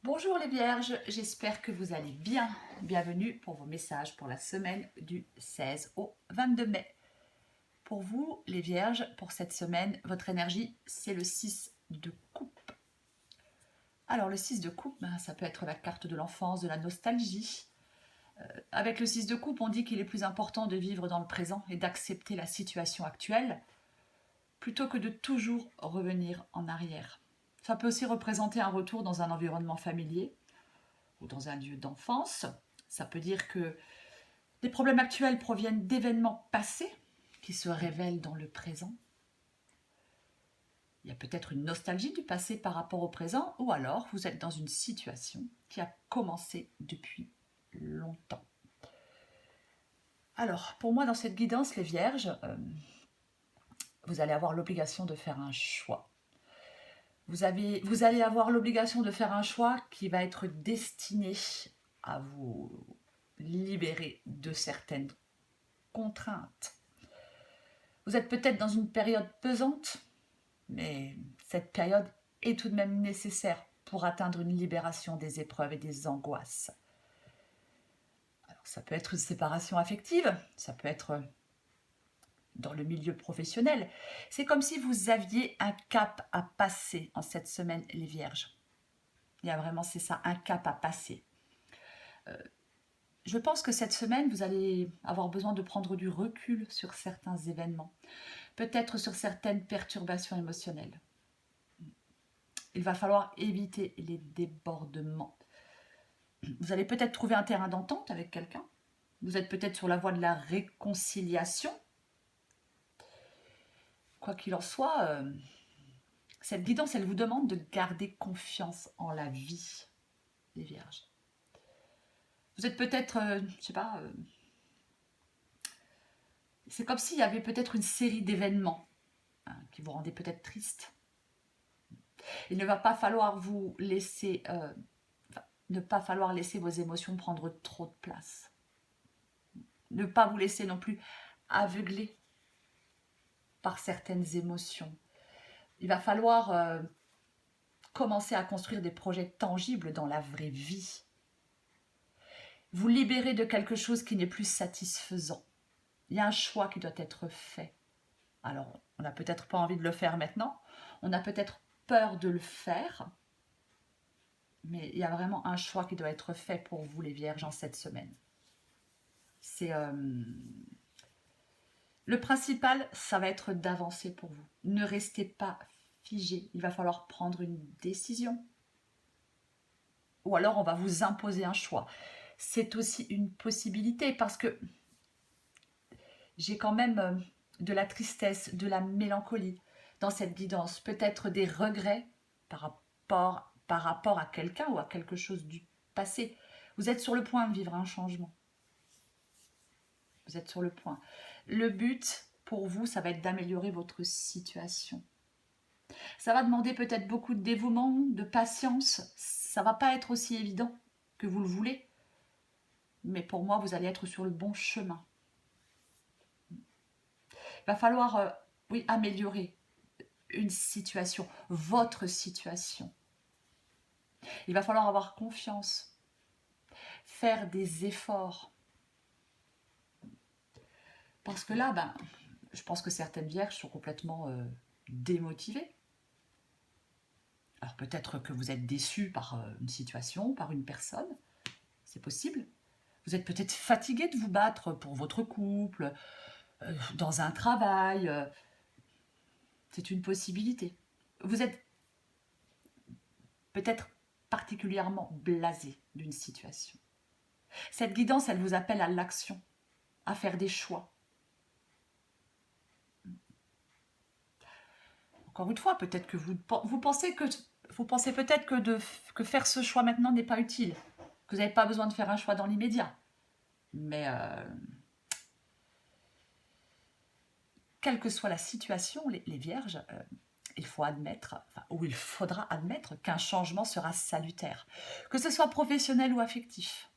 Bonjour les Vierges, j'espère que vous allez bien. Bienvenue pour vos messages pour la semaine du 16 au 22 mai. Pour vous, les Vierges, pour cette semaine, votre énergie, c'est le 6 de coupe. Alors le 6 de coupe, ça peut être la carte de l'enfance, de la nostalgie. Avec le 6 de coupe, on dit qu'il est plus important de vivre dans le présent et d'accepter la situation actuelle plutôt que de toujours revenir en arrière. Ça peut aussi représenter un retour dans un environnement familier ou dans un lieu d'enfance. Ça peut dire que les problèmes actuels proviennent d'événements passés qui se révèlent dans le présent. Il y a peut-être une nostalgie du passé par rapport au présent, ou alors vous êtes dans une situation qui a commencé depuis longtemps. Alors, pour moi, dans cette guidance, les Vierges, vous allez avoir l'obligation de faire un choix. Vous allez avoir l'obligation de faire un choix qui va être destiné à vous libérer de certaines contraintes. Vous êtes peut-être dans une période pesante, mais cette période est tout de même nécessaire pour atteindre une libération des épreuves et des angoisses. Alors, ça peut être une séparation affective, ça peut être dans le milieu professionnel. C'est comme si vous aviez un cap à passer en cette semaine, les Vierges. Il y a vraiment, c'est ça, un cap à passer. Je pense que cette semaine, vous allez avoir besoin de prendre du recul sur certains événements, peut-être sur certaines perturbations émotionnelles. Il va falloir éviter les débordements. Vous allez peut-être trouver un terrain d'entente avec quelqu'un. Vous êtes peut-être sur la voie de la réconciliation. Quoi qu'il en soit, cette guidance, elle vous demande de garder confiance en la vie, les Vierges. Vous êtes peut-être, je sais pas, c'est comme s'il y avait peut-être une série d'événements qui vous rendaient peut-être triste. Il ne va pas falloir vous laisser, ne pas falloir laisser vos émotions prendre trop de place. Ne pas vous laisser non plus aveugler par certaines émotions. Il va falloir commencer à construire des projets tangibles dans la vraie vie. Vous libérer de quelque chose qui n'est plus satisfaisant. Il y a un choix qui doit être fait. Alors, on n'a peut-être pas envie de le faire maintenant, on a peut-être peur de le faire, mais il y a vraiment un choix qui doit être fait pour vous, les Vierges, en cette semaine. C'est le principal, ça va être d'avancer pour vous. Ne restez pas figé. Il va falloir prendre une décision. Ou alors, on va vous imposer un choix. C'est aussi une possibilité parce que j'ai quand même de la tristesse, de la mélancolie dans cette guidance. Peut-être des regrets par rapport à quelqu'un ou à quelque chose du passé. Vous êtes sur le point de vivre un changement. Vous êtes sur le point. Le but pour vous, ça va être d'améliorer votre situation. Ça va demander peut-être beaucoup de dévouement, de patience. Ça va pas être aussi évident que vous le voulez. Mais pour moi, vous allez être sur le bon chemin. Il va falloir, oui, améliorer une situation, votre situation. Il va falloir avoir confiance, faire des efforts. Parce que là, je pense que certaines vierges sont complètement démotivées. Alors peut-être que vous êtes déçus par une situation, par une personne, c'est possible. Vous êtes peut-être fatigué de vous battre pour votre couple, dans un travail. C'est une possibilité. Vous êtes peut-être particulièrement blasé d'une situation. Cette guidance, elle vous appelle à l'action, à faire des choix. Encore une fois, peut-être que vous pensez peut-être que faire ce choix maintenant n'est pas utile, que vous n'avez pas besoin de faire un choix dans l'immédiat. Mais quelle que soit la situation, les vierges, il faudra admettre qu'un changement sera salutaire, que ce soit professionnel ou affectif.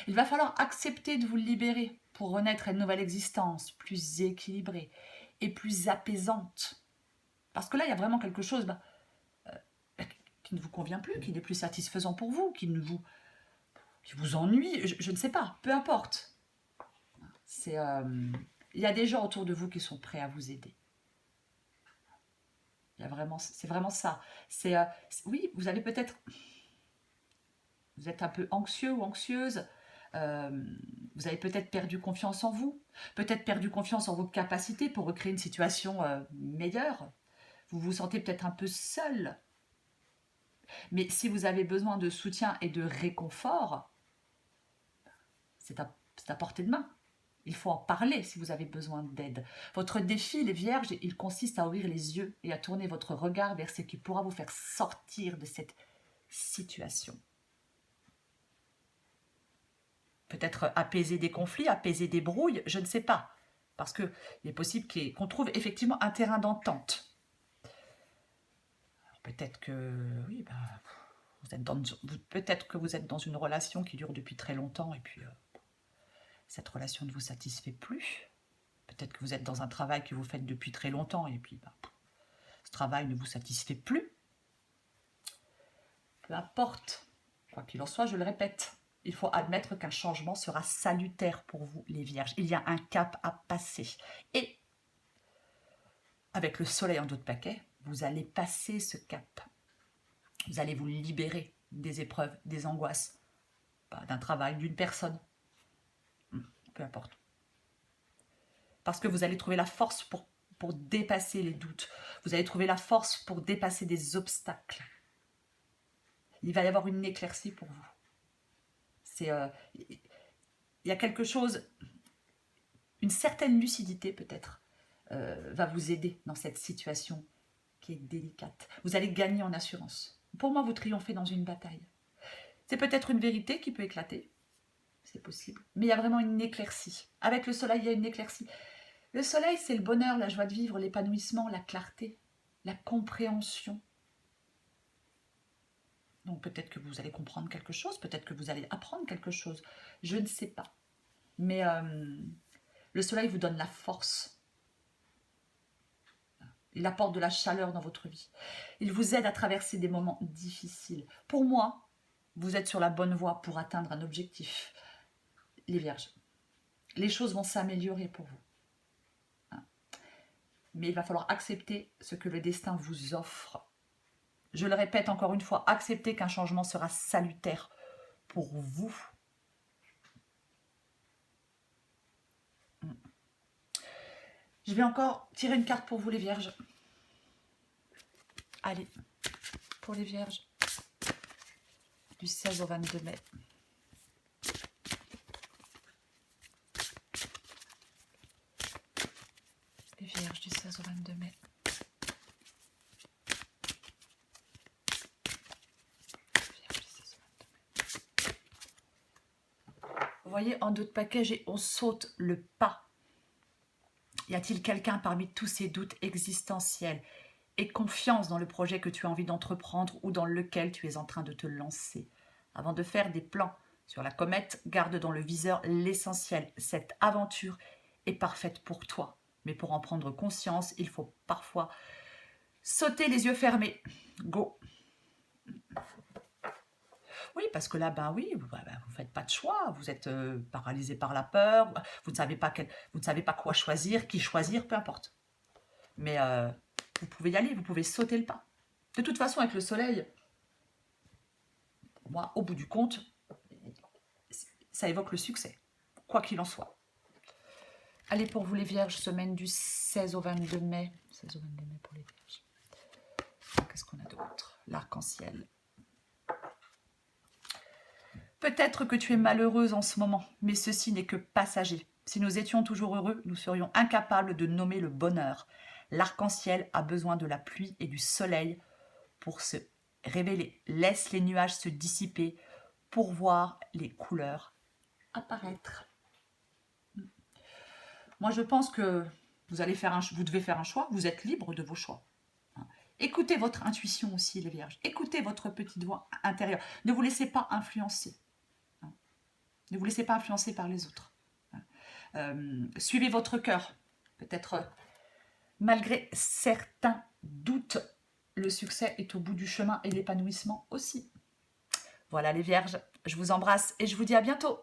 Il va falloir accepter de vous libérer pour renaître à une nouvelle existence, plus équilibrée et plus apaisante. Parce que là, il y a vraiment quelque chose qui ne vous convient plus, qui n'est plus satisfaisant pour vous, qui vous ennuie, je ne sais pas, peu importe. Il y a des gens autour de vous qui sont prêts à vous aider. C'est vraiment ça. Oui, vous avez peut-être... Vous êtes un peu anxieux ou anxieuse. Vous avez peut-être perdu confiance en vous. Peut-être perdu confiance en vos capacités pour recréer une situation meilleure. Vous vous sentez peut-être un peu seul. Mais si vous avez besoin de soutien et de réconfort, c'est à portée de main. Il faut en parler si vous avez besoin d'aide. Votre défi, les vierges, il consiste à ouvrir les yeux et à tourner votre regard vers ce qui pourra vous faire sortir de cette situation. Peut-être apaiser des conflits, apaiser des brouilles, je ne sais pas. Parce qu'il est possible qu'on trouve effectivement un terrain d'entente. Peut-être que, oui, peut-être que vous êtes dans une relation qui dure depuis très longtemps et puis cette relation ne vous satisfait plus. Peut-être que vous êtes dans un travail que vous faites depuis très longtemps et puis ce travail ne vous satisfait plus. Peu importe, quoi qu'il en soit, je le répète, il faut admettre qu'un changement sera salutaire pour vous, les vierges. Il y a un cap à passer. Et avec le soleil en dos de paquet, vous allez passer ce cap. Vous allez vous libérer des épreuves, des angoisses, d'un travail, d'une personne. Peu importe. Parce que vous allez trouver la force pour dépasser les doutes. Vous allez trouver la force pour dépasser des obstacles. Il va y avoir une éclaircie pour vous. Il y a quelque chose, une certaine lucidité peut-être, va vous aider dans cette situation qui est délicate. Vous allez gagner en assurance. Pour moi, vous triomphez dans une bataille. C'est peut-être une vérité qui peut éclater, c'est possible, mais il y a vraiment une éclaircie. Avec le soleil, il y a une éclaircie. Le soleil, c'est le bonheur, la joie de vivre, l'épanouissement, la clarté, la compréhension. Donc peut-être que vous allez comprendre quelque chose, peut-être que vous allez apprendre quelque chose, je ne sais pas. Mais le soleil vous donne la force. Il apporte de la chaleur dans votre vie. Il vous aide à traverser des moments difficiles. Pour moi, vous êtes sur la bonne voie pour atteindre un objectif. Les vierges, les choses vont s'améliorer pour vous. Mais il va falloir accepter ce que le destin vous offre. Je le répète encore une fois, acceptez qu'un changement sera salutaire pour vous. Je vais encore tirer une carte pour vous les vierges. Allez, pour les vierges, du 16 au 22 mai. Les vierges du 16 au 22 mai. Vous voyez, en dos de paquet, on saute le pas. Y a-t-il quelqu'un parmi tous ces doutes existentiels et confiance dans le projet que tu as envie d'entreprendre ou dans lequel tu es en train de te lancer? Avant de faire des plans sur la comète, garde dans le viseur l'essentiel. Cette aventure est parfaite pour toi. Mais pour en prendre conscience, il faut parfois sauter les yeux fermés. Go! Oui, parce que là, vous ne faites pas de choix, vous êtes paralysé par la peur, vous ne savez pas quoi choisir, qui choisir, peu importe. Mais vous pouvez y aller, vous pouvez sauter le pas. De toute façon, avec le soleil, pour moi, au bout du compte, ça évoque le succès, quoi qu'il en soit. Allez, pour vous les vierges, semaine du 16 au 22 mai. 16 au 22 mai pour les vierges. Qu'est-ce qu'on a d'autre? L'arc-en-ciel. Peut-être que tu es malheureuse en ce moment, mais ceci n'est que passager. Si nous étions toujours heureux, nous serions incapables de nommer le bonheur. L'arc-en-ciel a besoin de la pluie et du soleil pour se révéler. Laisse les nuages se dissiper pour voir les couleurs apparaître. Moi, je pense que vous devez faire un choix. Vous êtes libre de vos choix. Écoutez votre intuition aussi, les vierges. Écoutez votre petite voix intérieure. Ne vous laissez pas influencer. Ne vous laissez pas influencer par les autres. Suivez votre cœur. Peut-être malgré certains doutes, le succès est au bout du chemin et l'épanouissement aussi. Voilà les vierges, je vous embrasse et je vous dis à bientôt.